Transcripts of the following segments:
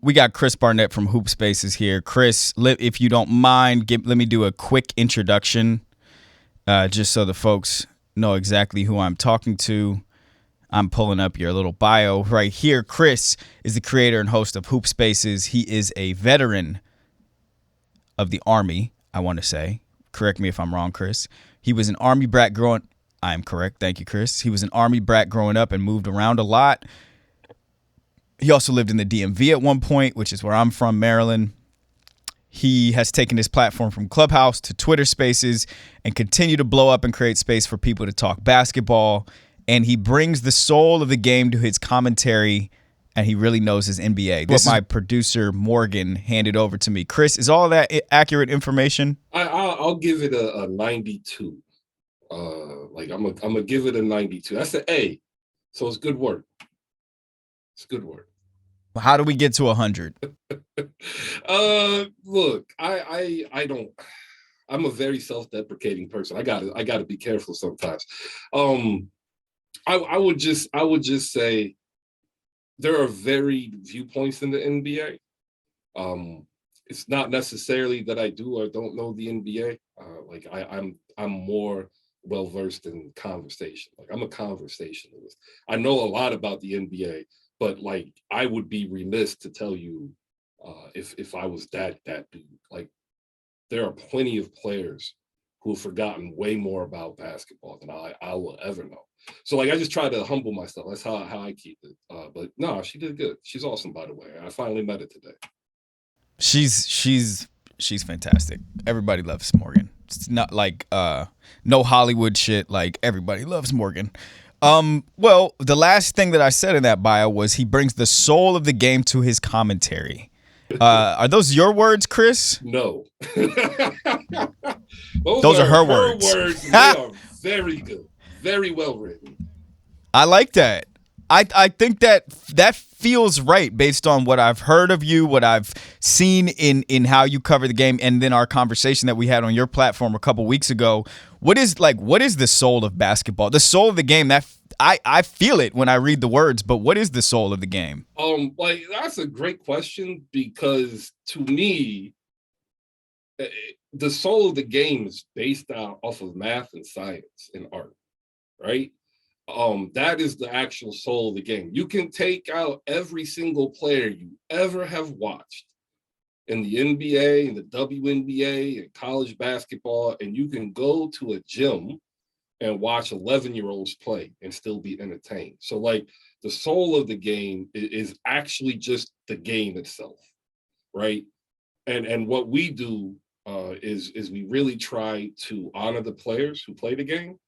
We got Chris Barnett from HoopSpaces here. Chris, if you don't mind, let me do a quick introduction, just so the folks know exactly who I'm talking to. I'm pulling up your little bio right here. Chris is the creator and host of HoopSpaces. He is a veteran of the Army, I want to say. Correct me if I'm wrong, Chris. He was an Army brat growing. I am correct. Thank you, Chris. He was an Army brat growing up and moved around a lot. He also lived in the DMV at one point, which is where I'm from, Maryland. He has taken his platform from Clubhouse to Twitter Spaces and continue to blow up and create space for people to talk basketball. And he brings the soul of the game to his commentary, and he really knows his NBA. This is my producer, Morgan, handed over to me. Chris, is all that accurate information? I'll give it a 92. I'm gonna give it a 92. That's an A, so it's good work. It's good work. How do we get to 100? Look, I don't. I'm a very self-deprecating person. I gotta be careful sometimes. I would just say there are varied viewpoints in the NBA. It's not necessarily that I do or don't know the NBA. I'm more well versed in conversation. Like, I'm a conversationalist. I know a lot about the NBA, but like, I would be remiss to tell you if I was that dude. Like, there are plenty of players who have forgotten way more about basketball than I will ever know. So like, I just try to humble myself. That's how I keep it. But no, she did good. She's awesome, by the way. I finally met her today. She's fantastic. Everybody loves Morgan. It's not like no Hollywood shit. Like, everybody loves Morgan. Well, the last thing that I said in that bio was he brings the soul of the game to his commentary. Are those your words, Chris? No. Those are her words. They are very good. Very well written. I like that. I think that feels right based on what I've heard of you, what I've seen in how you cover the game, and then our conversation that we had on your platform a couple weeks ago. What is the soul of basketball? The soul of the game, that I feel it when I read the words, but what is the soul of the game? That's a great question, because to me, the soul of the game is based off of math and science and art, right? That is the actual soul of the game. You can take out every single player you ever have watched in the NBA, in the WNBA, in college basketball, and you can go to a gym and watch 11-year-olds play and still be entertained. So like, the soul of the game is actually just the game itself, right? And what we do is we really try to honor the players who play the game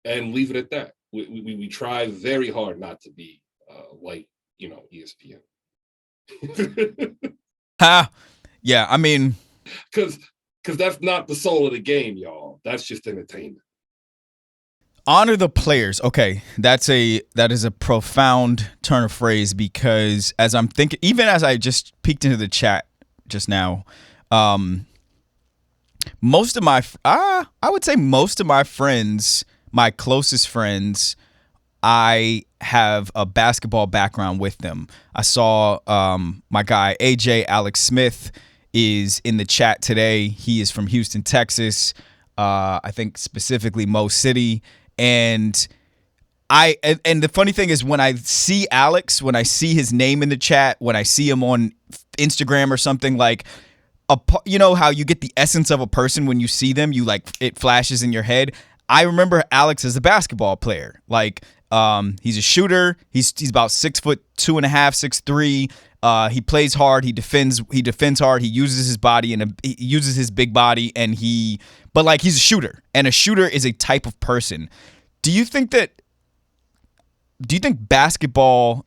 and leave it at that. We try very hard not to be like, ESPN. Yeah, I mean, because that's not the soul of the game, y'all. That's just entertainment. Honor the players. Okay, that is a profound turn of phrase, because as I'm thinking, even as I just peeked into the chat just now, most of my I would say most of my friends, my closest friends, I have a basketball background with them. I saw my guy AJ Alex Smith is in the chat today. He is from Houston, Texas. I think specifically Mo City. And the funny thing is, when I see Alex, when I see his name in the chat, when I see him on Instagram or something, like, you know how you get the essence of a person when you see them, you like, it flashes in your head. I remember Alex as a basketball player. Like, he's a shooter. He's about 6'2.5", 6'3". He plays hard. He defends hard. He uses his body and he uses his big body, but like, he's a shooter, and a shooter is a type of person. Do you think basketball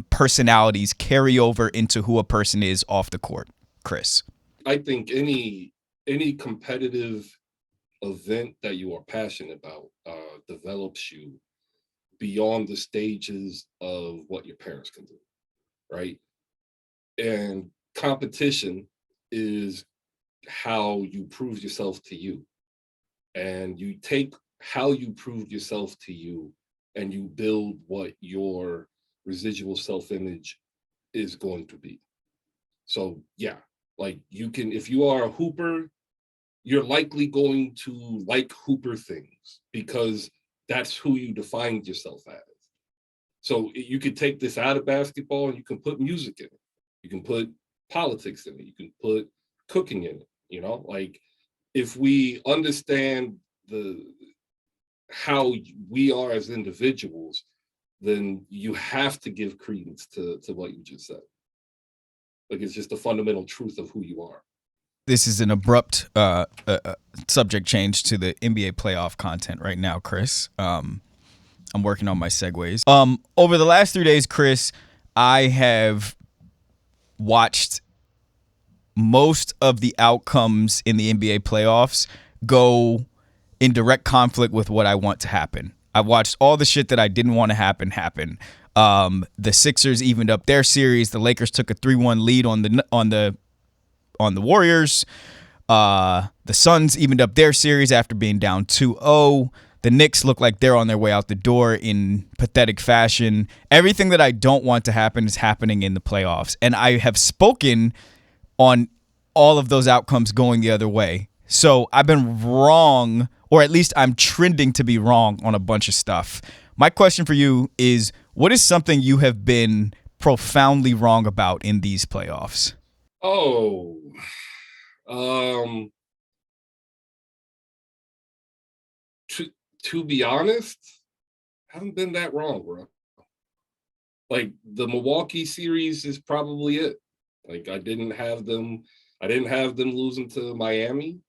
personalities carry over into who a person is off the court, Chris? I think any competitive event that you are passionate about develops you beyond the stages of what your parents can do, right? And competition is how you prove yourself to you. And you take how you proved yourself to you and you build what your residual self-image is going to be. So yeah, like you can, if you are a hooper, you're likely going to like hooper things because that's who you defined yourself as. So you could take this out of basketball and you can put music in it. You can put politics in it. You can put cooking in it. You know, like if we understand the how we are as individuals, then you have to give credence to what you just said. Like it's just the fundamental truth of who you are. This is an abrupt subject change to the NBA playoff content right now, Chris. I'm working on my segues. Over the last 3 days, Chris, I have watched most of the outcomes in the NBA playoffs go in direct conflict with what I want to happen. I've watched all the shit that I didn't want to happen. The Sixers evened up their series. The Lakers took a 3-1 lead on the Warriors. The Suns evened up their series after being down 2-0. The Knicks look like they're on their way out the door in pathetic fashion. Everything that I don't want to happen is happening in the playoffs. And I have spoken on all of those outcomes going the other way. So I've been wrong, or at least I'm trending to be wrong on a bunch of stuff. My question for you is, what is something you have been profoundly wrong about in these playoffs? Oh, to be honest, I haven't been that wrong, bro. Like the Milwaukee series is probably it. Like I didn't have them losing to Miami.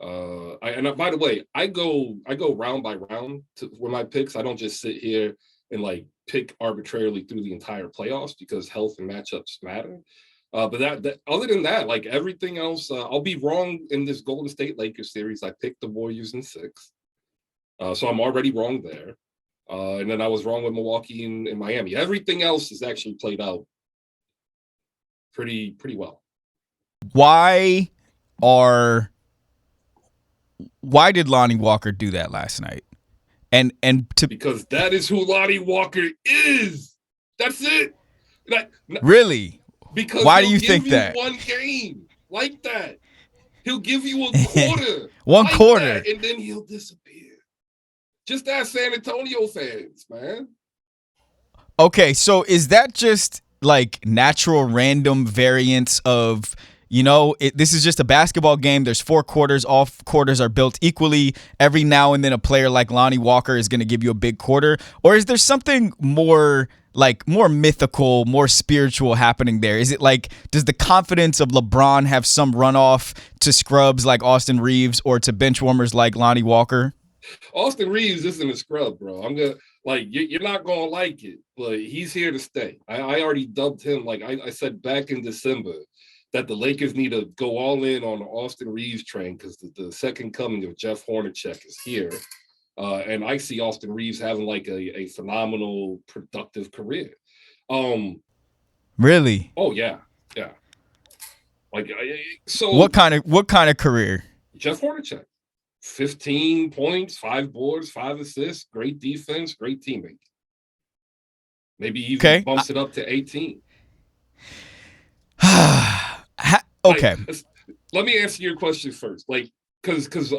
By the way, I go round by round with my picks. I don't just sit here and like pick arbitrarily through the entire playoffs because health and matchups matter. But that other than that, like everything else, I'll be wrong in this Golden State Lakers series. I picked the Warriors in 6, so I'm already wrong there. And then I was wrong with Milwaukee and Miami. Everything else is actually played out pretty well. Why did Lonnie Walker do that last night? Because that is who Lonnie Walker is. That's it. Really? Because why do you think that? One game like that. He'll give you a quarter. One like quarter. That, and then he'll disappear. Just ask San Antonio fans, man. Okay, so is that just like natural random variance of, this is just a basketball game. There's 4 quarters. All quarters are built equally. Every now and then a player like Lonnie Walker is going to give you a big quarter. Or is there something more mythical, more spiritual happening there? Is it like, does the confidence of LeBron have some runoff to scrubs like Austin Reeves or to bench warmers like Lonnie Walker? Austin Reeves isn't a scrub, bro. I'm gonna you're not gonna like it, but he's here to stay. I already dubbed him, like I said back in December, that the Lakers need to go all in on the Austin Reeves train because the second coming of Jeff Hornacek is here. And I see Austin Reeves having like a phenomenal, productive career. Really? Oh yeah. Like so. What kind of career? Jeff Hornacek. 15 points, 5 boards, 5 assists, great defense, great teammate. Maybe even bumps it up to 18. Okay. Let me answer your question first. Like, because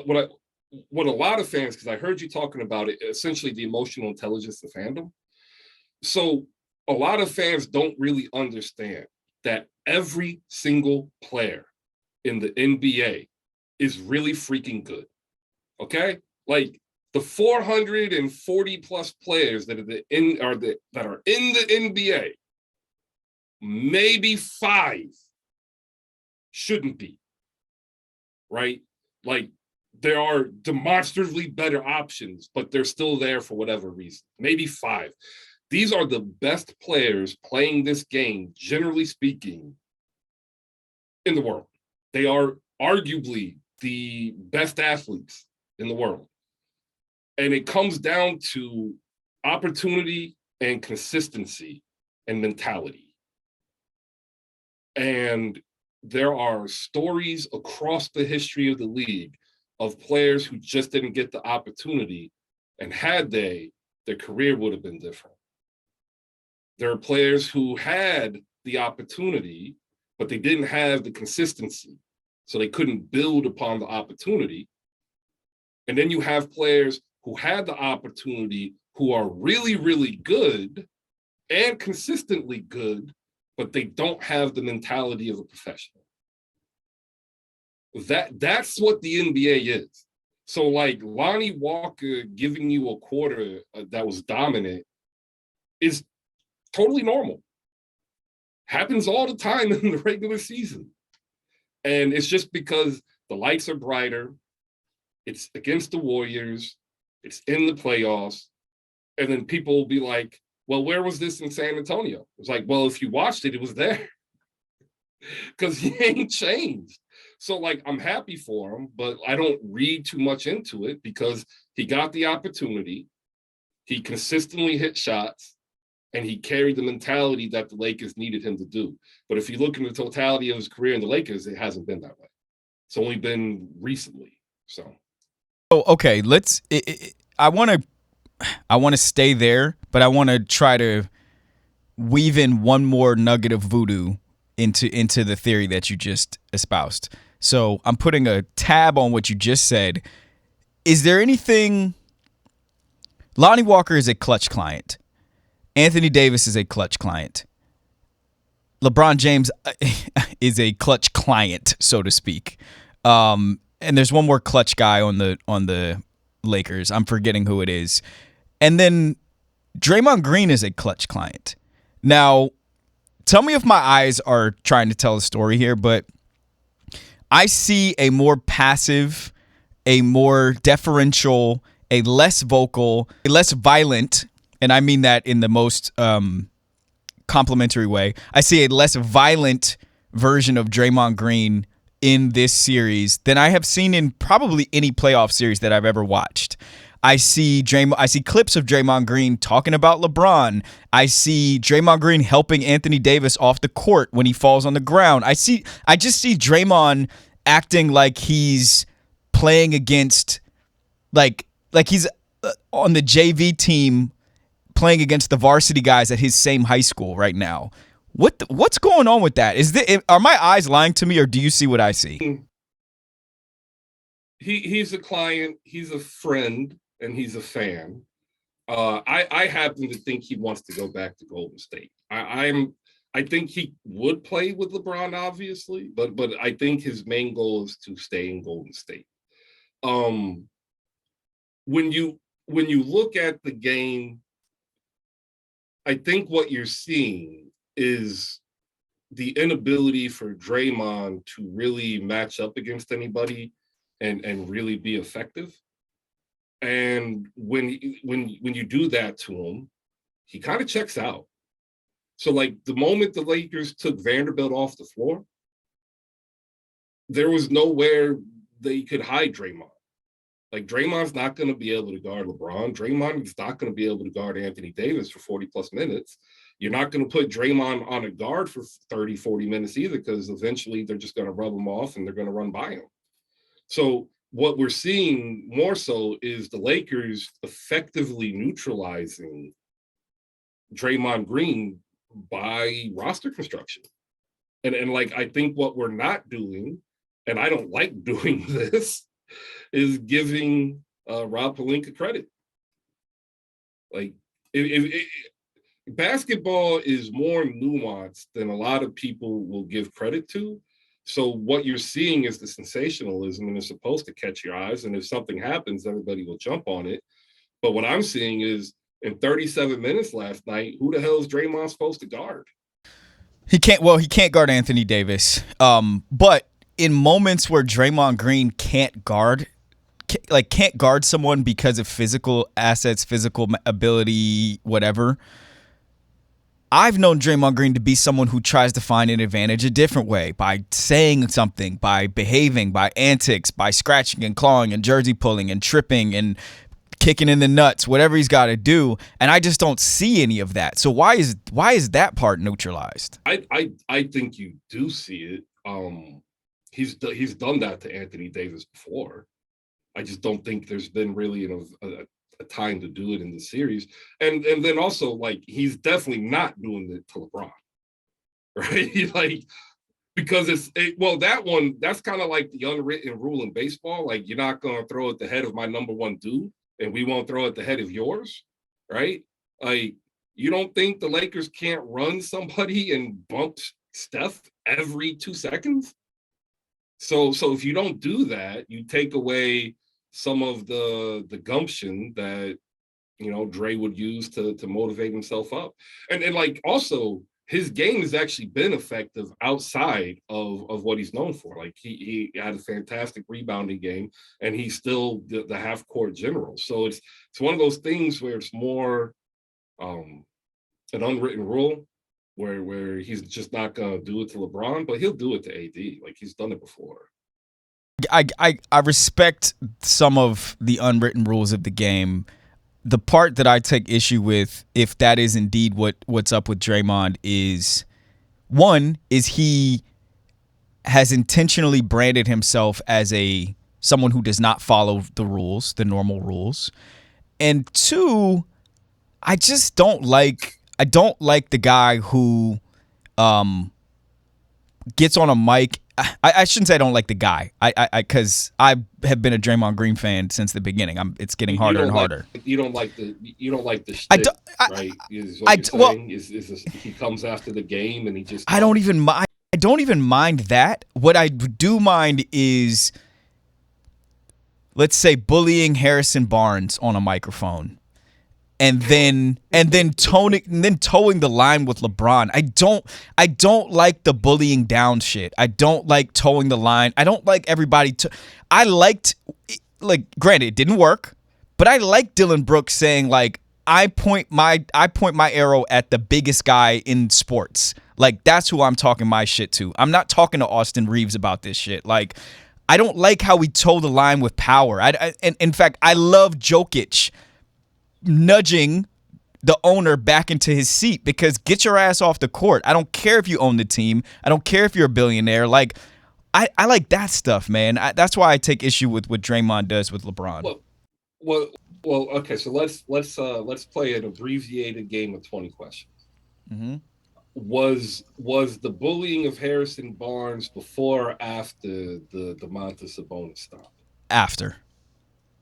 what a lot of fans, because I heard you talking about it, essentially the emotional intelligence of fandom. So a lot of fans don't really understand that every single player in the NBA is really freaking good. Okay, like the 440 plus players that are in the NBA, maybe 5 shouldn't be. Right? Like there are demonstrably better options, but they're still there for whatever reason. Maybe 5. These are the best players playing this game, generally speaking, in the world. They are arguably the best athletes in the world. And it comes down to opportunity and consistency and mentality. And there are stories across the history of the league of players who just didn't get the opportunity, and had they, their career would have been different. There are players who had the opportunity, but they didn't have the consistency. So they couldn't build upon the opportunity. And then you have players who had the opportunity who are really, really good and consistently good, but they don't have the mentality of a professional. That's what the NBA is. So like Lonnie Walker giving you a quarter that was dominant is totally normal. Happens all the time in the regular season. And it's just because the lights are brighter, it's against the Warriors, it's in the playoffs, and then people will be like, well, where was this in San Antonio? It's like, well, if you watched it, it was there. Because he ain't changed. So, like, I'm happy for him, but I don't read too much into it because he got the opportunity. He consistently hit shots, and he carried the mentality that the Lakers needed him to do. But if you look in the totality of his career in the Lakers, it hasn't been that way. It's only been recently. So, okay, I want to stay there, but I want to try to weave in one more nugget of voodoo into the theory that you just espoused. So I'm putting a tab on what you just said. Is there anything? Lonnie Walker is a clutch client. Anthony Davis is a clutch client. LeBron James is a clutch client, so to speak. And there's one more clutch guy on the Lakers. I'm forgetting who it is. And then Draymond Green is a clutch client. Now, tell me if my eyes are trying to tell a story here, but I see a more passive, a more deferential, a less vocal, a less violent, and I mean that in the most complimentary way. I see a less violent version of Draymond Green in this series than I have seen in probably any playoff series that I've ever watched. I see clips of Draymond Green talking about LeBron. I see Draymond Green helping Anthony Davis off the court when he falls on the ground. I just see Draymond acting like he's playing against like he's on the JV team playing against the varsity guys at his same high school right now. What's going on with that? Are my eyes lying to me, or do you see what I see? He's a client, he's a friend, and he's a fan. I happen to think he wants to go back to Golden State. I think he would play with LeBron, obviously, but I think his main goal is to stay in Golden State. When you look at the game, I think what you're seeing is the inability for Draymond to really match up against anybody and really be effective. And when you do that to him, he kind of checks out. So like the moment the Lakers took Vanderbilt off the floor, there was nowhere they could hide Draymond. Like Draymond's not going to be able to guard LeBron. Draymond is not going to be able to guard Anthony Davis for 40 plus minutes. You're not going to put Draymond on a guard for 30, 40 minutes either, because eventually they're just going to rub him off and they're going to run by him. So what we're seeing more so is the Lakers effectively neutralizing Draymond Green by roster construction. And like, I think what we're not doing, and I don't like doing this, is giving Rob Pelinka credit. Like, basketball is more nuanced than a lot of people will give credit to. So what you're seeing is the sensationalism, and it's supposed to catch your eyes. And if something happens, everybody will jump on it. But what I'm seeing is in 37 minutes last night, who the hell is Draymond supposed to guard? He can't guard Anthony Davis. But in moments where Draymond Green can't guard someone because of physical assets, physical ability, whatever, I've known Draymond Green to be someone who tries to find an advantage a different way, by saying something, by behaving, by antics, by scratching and clawing and jersey pulling and tripping and kicking in the nuts, whatever he's got to do. And I just don't see any of that. So why is that part neutralized? I think you do see it. He's done that to Anthony Davis before. I just don't think there's been really a time to do it in the series. And then also, like, he's definitely not doing it to LeBron, right? Like, because that's kind of like the unwritten rule in baseball. Like, you're not going to throw at the head of my number one dude, and we won't throw at the head of yours, right? Like, you don't think the Lakers can't run somebody and bump Steph every 2 seconds? So if you don't do that, you take away some of the gumption that Dre would use to motivate himself up. And like, also, his game has actually been effective outside of what he's known for. Like, he had a fantastic rebounding game, and he's still the half court general. So it's one of those things where it's more an unwritten rule where he's just not gonna do it to LeBron, but he'll do it to AD. Like, he's done it before. I respect some of the unwritten rules of the game. The part that I take issue with, if that is indeed what's up with Draymond, is he has intentionally branded himself as someone who does not follow the rules, the normal rules. And two, I don't like the guy who gets on a mic. I shouldn't say I don't like the guy. Because I have been a Draymond Green fan since the beginning. It's getting harder and harder. You don't like the shtick, right? Is what you're saying? Is he comes after the game and he just. I don't even mind that. What I do mind is, let's say, bullying Harrison Barnes on a microphone. And then towing the line with LeBron. I don't like the bullying down shit. I don't like towing the line. I don't like everybody I liked, like, granted it didn't work, but I like Dylan Brooks saying, like, I point my arrow at the biggest guy in sports. Like, that's who I'm talking my shit to. I'm not talking to Austin Reeves about this shit. Like, I don't like how we toe the line with power. And in fact, I love Jokic nudging the owner back into his seat, because get your ass off the court. I don't care if you own the team. I don't care if you're a billionaire. Like, I like that stuff, man. That's why I take issue with what Draymond does with LeBron. Well, okay. So let's play an abbreviated game of 20 questions. Mm-hmm. Was the bullying of Harrison Barnes before or after the Domantas Sabonis stop? After.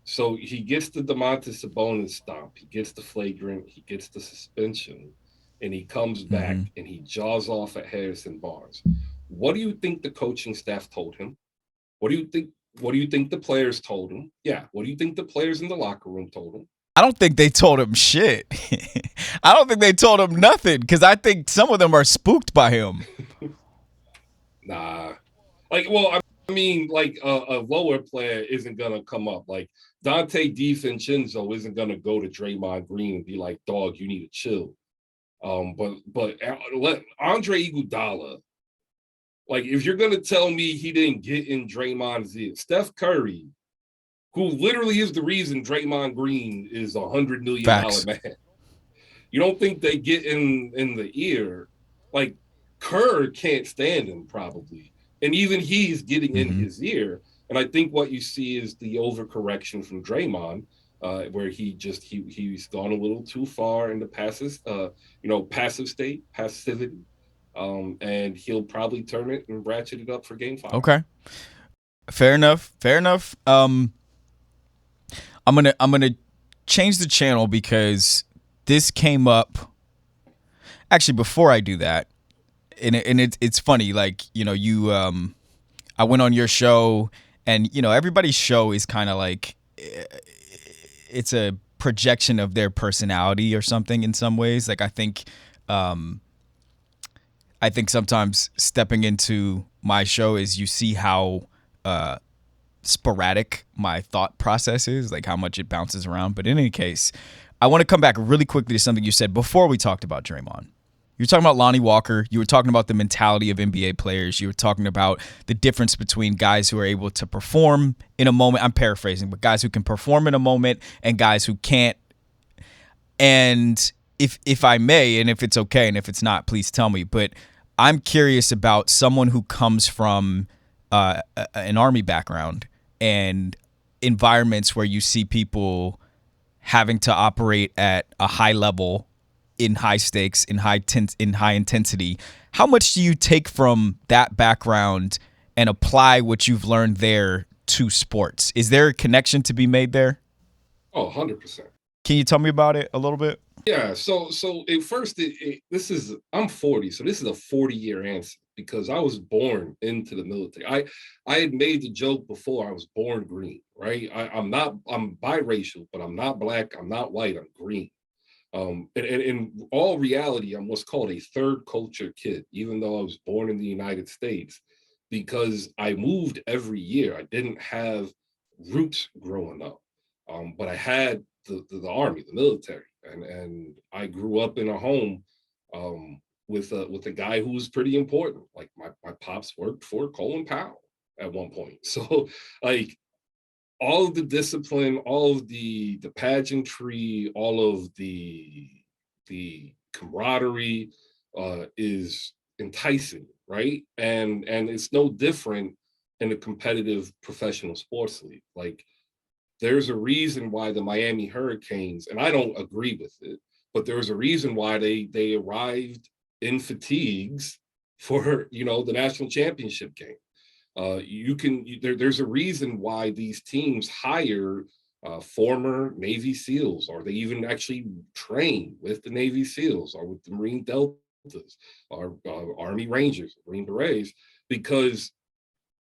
So he gets the Domantas Sabonis stomp, he gets the flagrant, he gets the suspension, and he comes back and he jaws off at Harrison Barnes. What do you think the coaching staff told him? What do you think the players told him? Yeah, what do you think the players in the locker room told him? I don't think they told him shit. I don't think they told him nothing, because I think some of them are spooked by him. Nah. Like, well, I mean, like, a lower player isn't going to come up. Like, Dante DiVincenzo isn't going to go to Draymond Green and be like, dog, you need to chill. But let Andre Iguodala, like, if you're going to tell me he didn't get in Draymond's ear, Steph Curry, who literally is the reason Draymond Green is $100 million man. You don't think they get in the ear? Like, Kerr can't stand him probably. And even he's getting in his ear. And I think what you see is the overcorrection from Draymond, where he's gone a little too far in the passivity. And he'll probably turn it and ratchet it up for Game 5. Okay. Fair enough. I'm gonna change the channel, because this came up. Actually, before I do that, and it's funny, like, I went on your show, and everybody's show is kind of like, it's a projection of their personality or something in some ways. Like, I think sometimes stepping into my show is, you see how sporadic my thought process is, like how much it bounces around. But in any case, I want to come back really quickly to something you said before we talked about Draymond. You were talking about Lonnie Walker. You were talking about the mentality of NBA players. You were talking about the difference between guys who are able to perform in a moment. I'm paraphrasing, but guys who can perform in a moment and guys who can't. And if I may, and if it's okay, and if it's not, please tell me. But I'm curious about someone who comes from an Army background and environments where you see people having to operate at a high level in high stakes, in high intensity. How much do you take from that background and apply what you've learned there to sports? Is there a connection to be made there? Oh, 100%. Can you tell me about it a little bit? Yeah. So at first, I'm 40, so this is a 40-year answer because I was born into the military. I had made the joke before I was born green, right? I'm biracial, but I'm not black, I'm not white, I'm green. And in all reality, I'm what's called a third culture kid, even though I was born in the United States, because I moved every year. I didn't have roots growing up, but I had the army, the military, and I grew up in a home with a guy who was pretty important. Like my pops worked for Colin Powell at one point, so like all of the discipline, all of the pageantry, all of the camaraderie is enticing, right? And it's no different in a competitive professional sports league. Like there's a reason why the Miami Hurricanes, and I don't agree with it, but there's a reason why they arrived in fatigues for the national championship game. There's a reason why these teams hire former Navy SEALs, or they even actually train with the Navy SEALs or with the Marine Deltas or Army Rangers, Marine Berets, because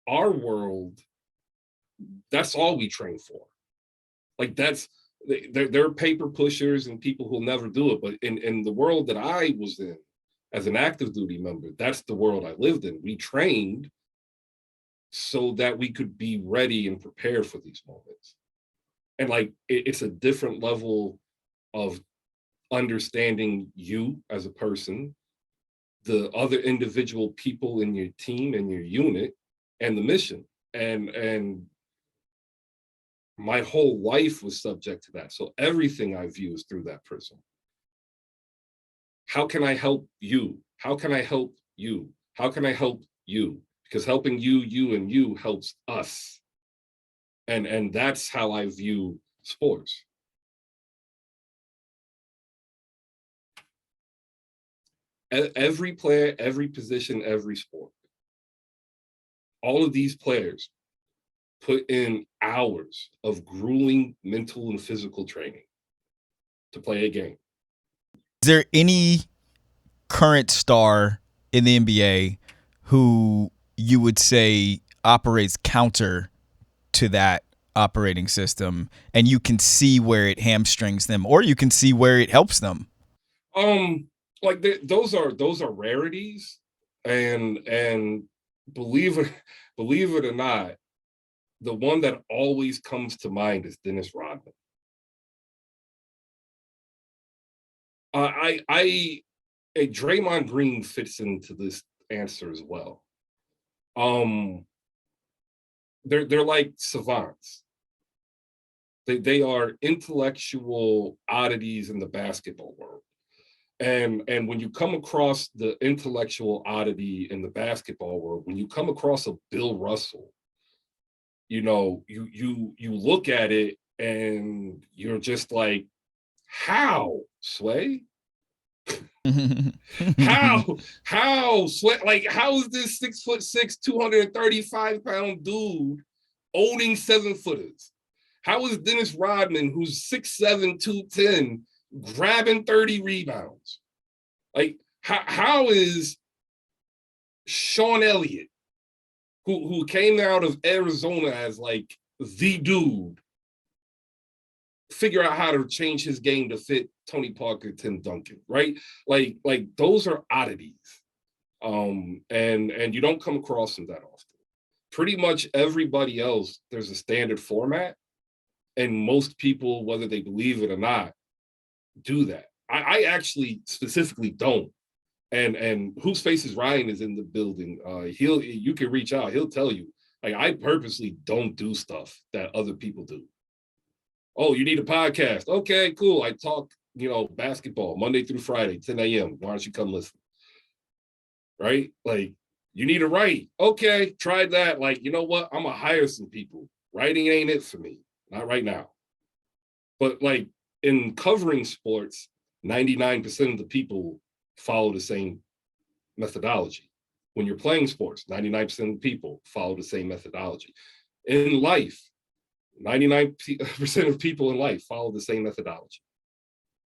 our world, that's all we train for. Like they're paper pushers and people who'll never do it. But in the world that I was in as an active duty member, that's the world I lived in. We trained so that we could be ready and prepared for these moments. And like it's a different level of understanding you as a person, the other individual people in your team and your unit, and the mission. And my whole life was subject to that. So everything I view is through that prism. How can I help you? How can I help you? How can I help you? Because helping you, and you helps us. And that's how I view sports. Every player, every position, every sport. All of these players put in hours of grueling mental and physical training to play a game. Is there any current star in the NBA who you would say operates counter to that operating system, and you can see where it hamstrings them, or you can see where it helps them? Like those are rarities, and believe it or not, the one that always comes to mind is Dennis Rodman. Draymond Green fits into this answer as well. They're like savants. They are intellectual oddities in the basketball world. And when you come across the intellectual oddity in the basketball world, when you come across a Bill Russell, you look at it and you're just like, how, Sway? how Sway? Like, how is this 6'6", 235-pound dude owning 7-footers? How is Dennis Rodman, who's 6'7", 210, grabbing 30 rebounds? Like, how is Sean Elliott, who came out of Arizona as like the dude, figure out how to change his game to fit Tony Parker, Tim Duncan, right? Like those are oddities. And you don't come across them that often. Pretty much everybody else, there's a standard format, and most people, whether they believe it or not, do that. I actually specifically don't. And HoopSpaces Ryan is in the building. You can reach out. He'll tell you. Like, I purposely don't do stuff that other people do. Oh, you need a podcast? Okay, cool. I talk, basketball Monday through Friday, 10 a.m. Why don't you come listen? Right? Like, you need to write. Okay, try that. Like, you know what? I'm gonna hire some people. Writing ain't it for me. Not right now. But like in covering sports, 99% of the people follow the same methodology. When you're playing sports, 99% of the people follow the same methodology. In life, 99% of people in life follow the same methodology.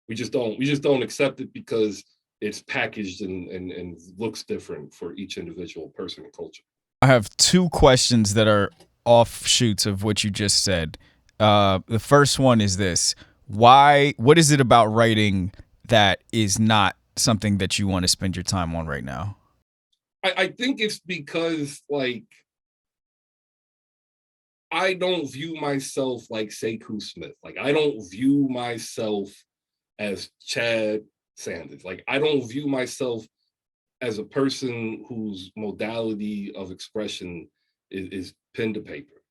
We just don't accept it because it's packaged and looks different for each individual person and culture. I have two questions that are offshoots of what you just said. The first one is this: what is it about writing that is not something that you want to spend your time on right now? I think it's because like I don't view myself like Sekou Smith. Like I don't view myself as Chad Sanders. Like I don't view myself as a person whose modality of expression is pen to paper.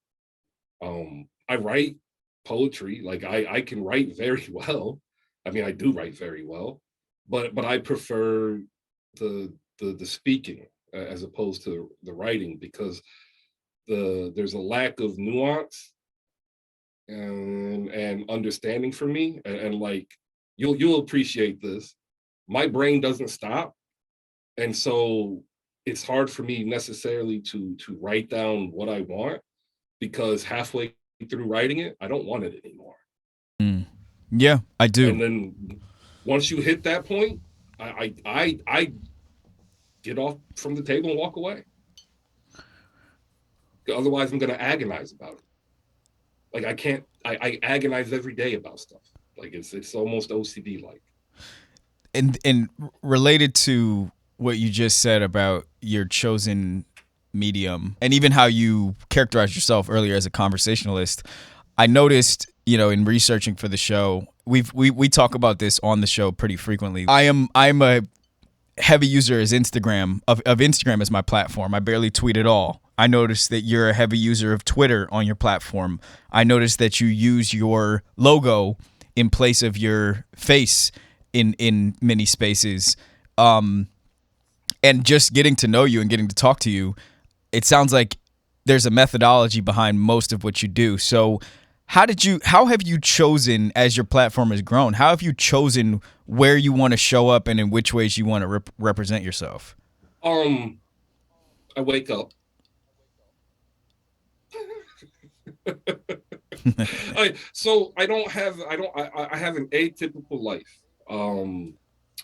I write poetry. Like I can write very well. I mean, I do write very well, but I prefer the speaking as opposed to the writing because there's a lack of nuance and understanding for me and like you'll appreciate this. My brain doesn't stop, and so it's hard for me necessarily to write down what I want because halfway through writing it, I don't want it anymore. Mm. Yeah, I do. And then once you hit that point, I get off from the table and walk away. Otherwise, I'm going to agonize about it. Like I can't. I agonize every day about stuff. Like it's almost OCD like. And related to what you just said about your chosen medium and even how you characterized yourself earlier as a conversationalist, I noticed, in researching for the show, we talk about this on the show pretty frequently. I'm a heavy user as Instagram of Instagram as my platform. I barely tweet at all. I noticed that you're a heavy user of Twitter on your platform. I noticed that you use your logo in place of your face in many spaces. And just getting to know you and getting to talk to you, it sounds like there's a methodology behind most of what you do. So how have you chosen, as your platform has grown, how have you chosen where you want to show up and in which ways you want to represent yourself? Um, I wake up. I have an atypical life.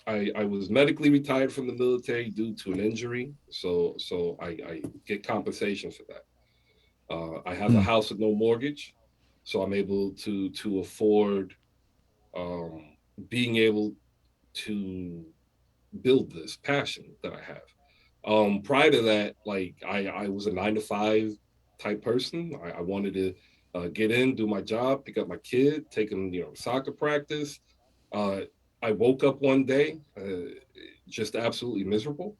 I was medically retired from the military due to an injury, so I get compensation for that. I have a Mm. house with no mortgage, so I'm able to afford um, being able to build this passion that I have. Prior to that, like I was a 9 to 5 type person. I wanted to get in, do my job, pick up my kid, take him, soccer practice. Uh, I woke up one day just absolutely miserable.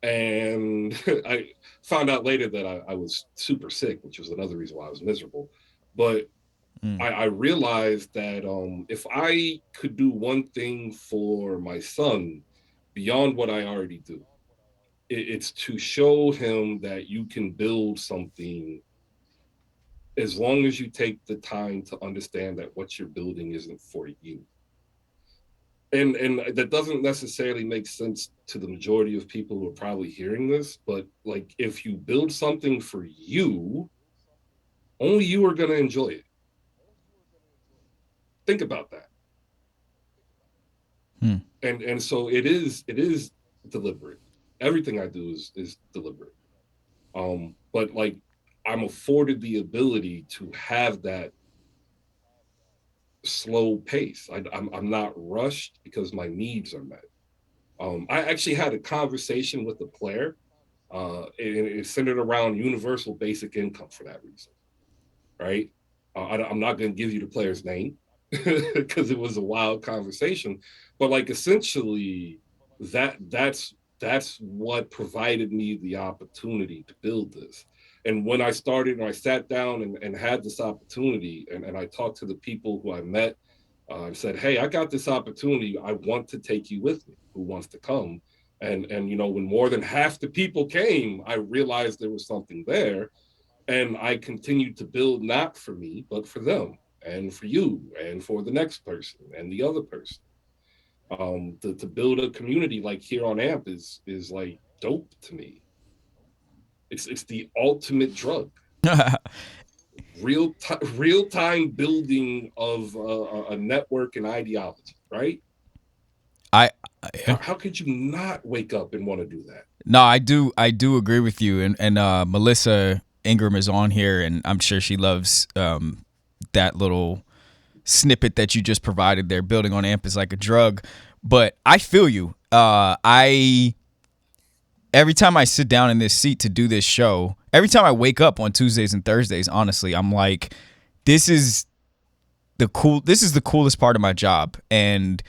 And I found out later that I was super sick, which was another reason why I was miserable. But Mm. I realized that if I could do one thing for my son beyond what I already do, it's to show him that you can build something as long as you take the time to understand that what you're building isn't for you. And that doesn't necessarily make sense to the majority of people who are probably hearing this, but like if you build something for you, only you are going to enjoy it. Think about that. Mm. And so it is deliberate. Everything I do is deliberate. But like I'm afforded the ability to have that slow pace. I'm not rushed because my needs are met. I actually had a conversation with a player. And it's centered around universal basic income for that reason, right? I'm not going to give you the player's name because it was a wild conversation, but like essentially that's what provided me the opportunity to build this. And when I started and I sat down and had this opportunity and I talked to the people who I met and said, hey, I got this opportunity. I want to take you with me. Who wants to come? And when more than half the people came, I realized there was something there, and I continued to build not for me, but for them and for you and for the next person and the other person. To build a community like here on AMP is like dope to me. It's the ultimate drug. Real time building of a network and ideology, right? I How could you not wake up and want to do that? No, I do agree with you, and Melissa Ingram is on here, and I'm sure she loves that little snippet that you just provided there. Building on AMP is like a drug, but I feel you. I every time I sit down in this seat to do this show, every time I wake up on Tuesdays and Thursdays, honestly, I'm like, this is this is the coolest part of my job, and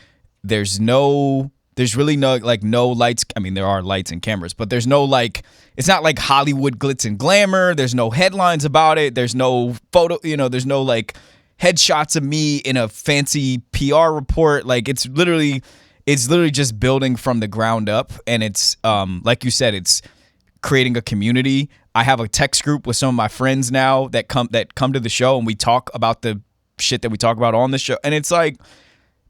there's really no like no lights. I mean, there are lights and cameras, but there's no like, it's not like Hollywood glitz and glamour. There's no headlines about it. There's no photo, there's no like headshots of me in a fancy PR report. Like it's literally just building from the ground up, and it's like you said, it's creating a community. I have a text group with some of my friends now that come to the show, and we talk about the shit that we talk about on the show, and it's like,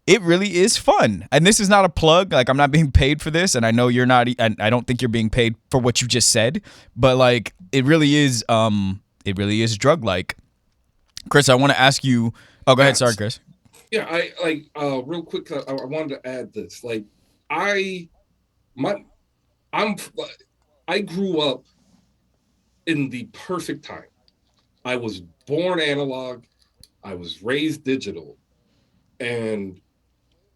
it really is fun. And this is not a plug. Like, I'm not being paid for this, and I know you're not, and I don't think you're being paid for what you just said, but like, it really is drug like. Chris, I want to ask you. Oh, go ahead. Sorry, Chris. Yeah, I like real quick. I wanted to add this. Like, I my I'm I grew up in the perfect time. I was born analog. I was raised digital, and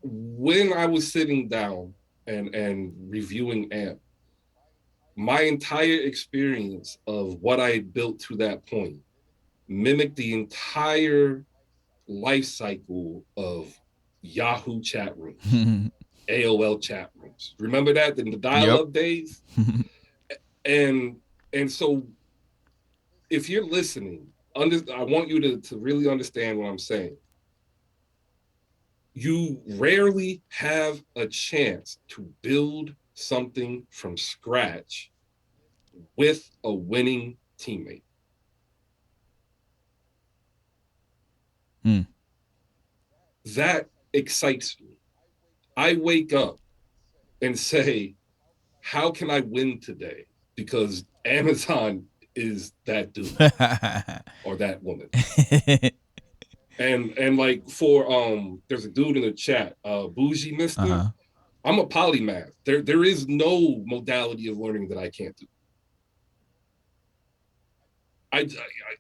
when I was sitting down and reviewing AMP, my entire experience of what I built to that point mimicked the entire life cycle of Yahoo chat rooms, AOL chat rooms. Remember that in the dial-up Yep. days? and and so if you're listening, I want you to really understand what I'm saying. You rarely have a chance to build something from scratch with a winning teammate. That excites me. I wake up and say, how can I win today? Because Amazon is that dude or that woman. And like there's a dude in the chat, Bougie Mister. Uh-huh. I'm a polymath. There is no modality of learning that I can't do.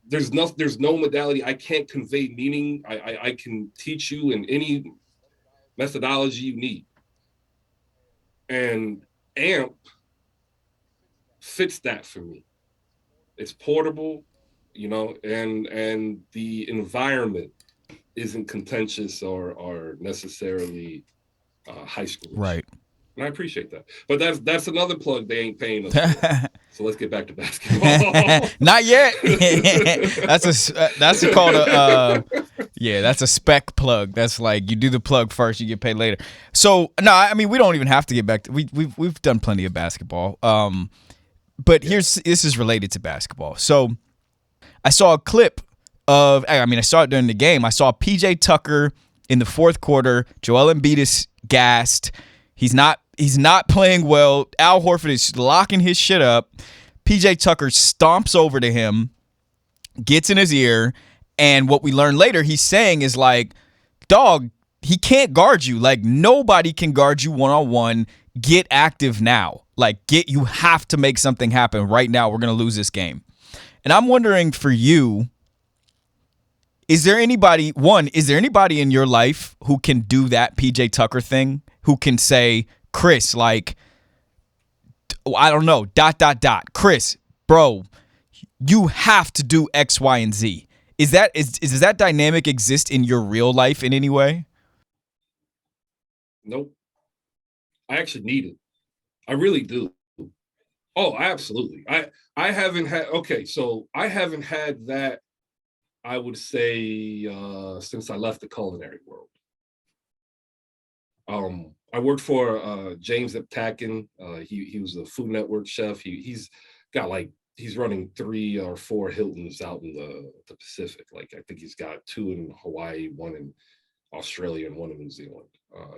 There's no modality I can't convey meaning. I can teach you in any methodology you need. And AMP fits that for me. It's portable, and the environment isn't contentious or necessarily high school. Right. And I appreciate that. But that's another plug they ain't paying us for. So let's get back to basketball. Not yet. that's called a that's a spec plug. That's like, you do the plug first, you get paid later. So no, I mean, we don't even have to get back to, we've done plenty of basketball. But this is related to basketball. So I saw a clip I saw it during the game. I saw PJ Tucker in the fourth quarter. Joel Embiid is gassed. He's not playing well. Al Horford is locking his shit up. PJ Tucker stomps over to him, gets in his ear, and what we learn later, he's saying is like, dog, he can't guard you. Like, nobody can guard you one-on-one. Get active now. Like, you have to make something happen right now. We're going to lose this game. And I'm wondering for you, is there anybody in your life who can do that PJ Tucker thing? Who can say, Chris, like, I don't know, ... Chris, bro, you have to do X, Y, and Z. Does that dynamic exist in your real life in any way? Nope. I actually need it. I really do. Oh, absolutely. I haven't had that, I would say, since I left the culinary world. I worked for James Eptakin. He was a Food Network chef. He's running 3 or 4 Hiltons out in the Pacific. Like, I think he's got 2 in Hawaii, 1 in Australia and one in New Zealand.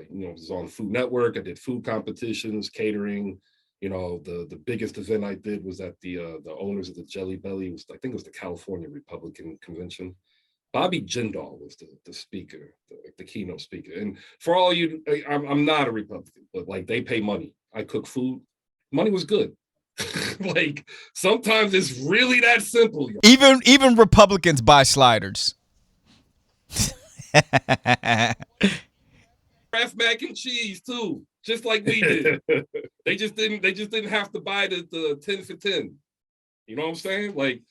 It was on Food Network. I did food competitions, catering. The biggest event I did was at the owners of the Jelly Belly. I think it was the California Republican Convention. Bobby Jindal was the speaker, the keynote speaker. And for all you, I'm not a Republican, but like they pay money. I cook food. Money was good. Like sometimes it's really that simple. Even Republicans buy sliders. Kraft mac and cheese too, just like we did. They just didn't have to buy the 10 for 10. You know what I'm saying? Like,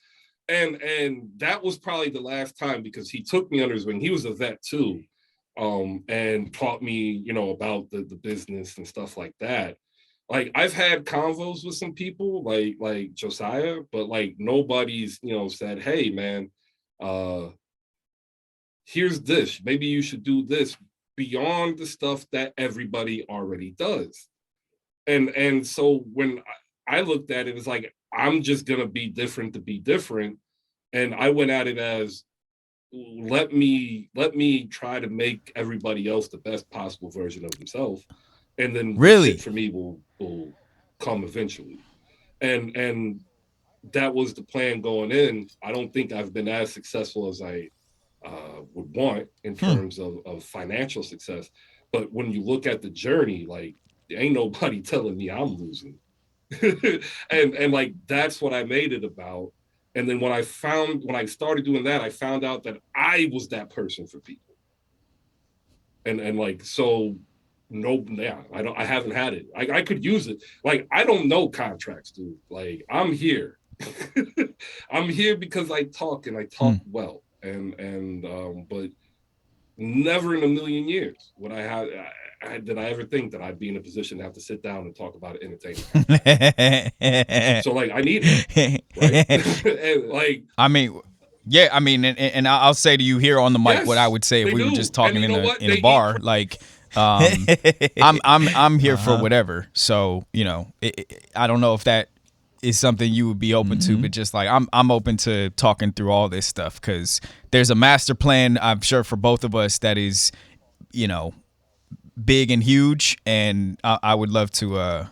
and that was probably the last time because he took me under his wing. He was a vet too, and taught me, about the business and stuff like that. Like I've had convos with some people like Josiah, but like nobody's, said, hey man, here's this. Maybe you should do this beyond the stuff that everybody already does. And so when I looked at it, it's like I'm just gonna be different to be different. And I went at it as let me try to make everybody else the best possible version of themselves. And then the Really? shit for me will come eventually. And that was the plan going in. I don't think I've been as successful as I would want in terms of financial success. But when you look at the journey, like there ain't nobody telling me I'm losing. and like that's what I made it about. And then when I started doing that, I found out that I was that person for people. And like so no, yeah, I haven't had it. I could use it. Like I don't know contracts, dude. Like I'm here. I'm here because I talk and I talk well. And but never in a million years would did I ever think that I'd be in a position to have to sit down and talk about an entertainment contract. So like I need it, right? And like I mean, yeah, I mean, and I'll say to you here on the mic what I yes, would say if they we were do. just And talking you in know a what? in a They eat bar. Like, I'm here for whatever. So I don't know if that is something you would be open to, but just like I'm open to talking through all this stuff because there's a master plan. I'm sure for both of us that is, big and huge, and I would love to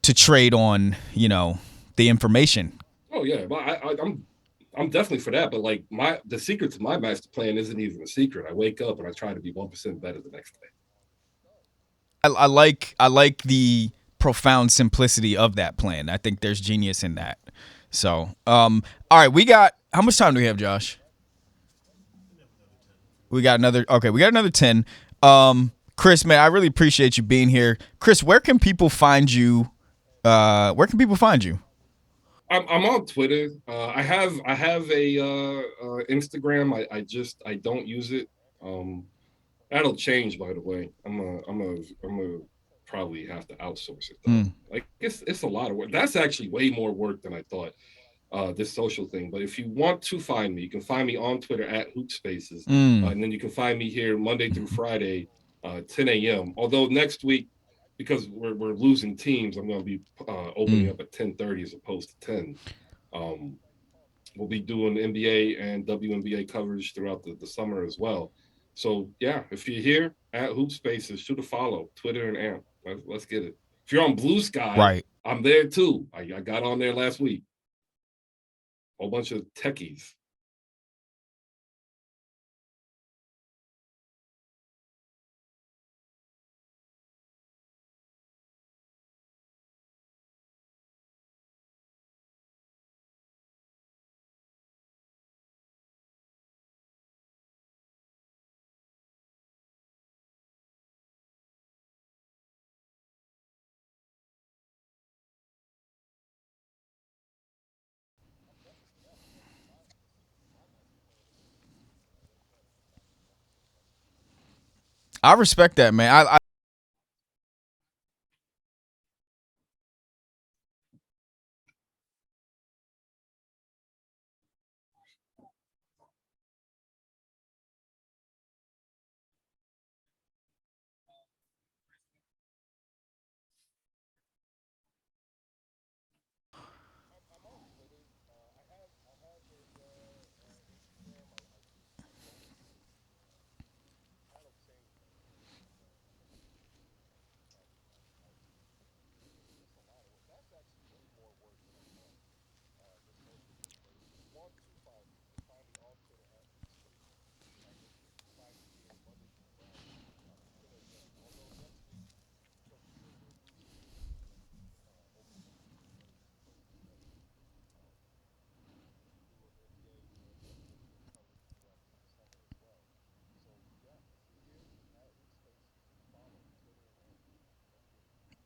trade on the information. Oh yeah, well, I'm definitely for that. But like the secret to my master plan isn't even a secret. I wake up and I try to be 1% better the next day. I like the profound simplicity of that plan. I think there's genius in that. So, all right, we got how much time do we have, Josh? We got another 10. Chris, man, I really appreciate you being here. Chris, where can people find you? Where can people find you? I'm on Twitter. I have a Instagram. I don't use it. Um, that'll change, by the way. I'm a probably have to outsource it though. Like it's a lot of work. That's actually way more work than I thought. This social thing. But if you want to find me, you can find me on Twitter at HoopSpaces, and then you can find me here Monday through Friday, 10 a.m. Although next week, because we're losing teams, I'm going to be opening up at 10:30 as opposed to 10. Um, we'll be doing NBA and WNBA coverage throughout the summer as well. So yeah, if you're here at HoopSpaces, shoot a follow, Twitter and AMP. Let's get it. If you're on Blue Sky, Right. I'm there too. I got on there last week. Whole bunch of techies. I respect that, man.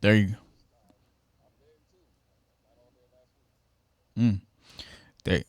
There you mm, there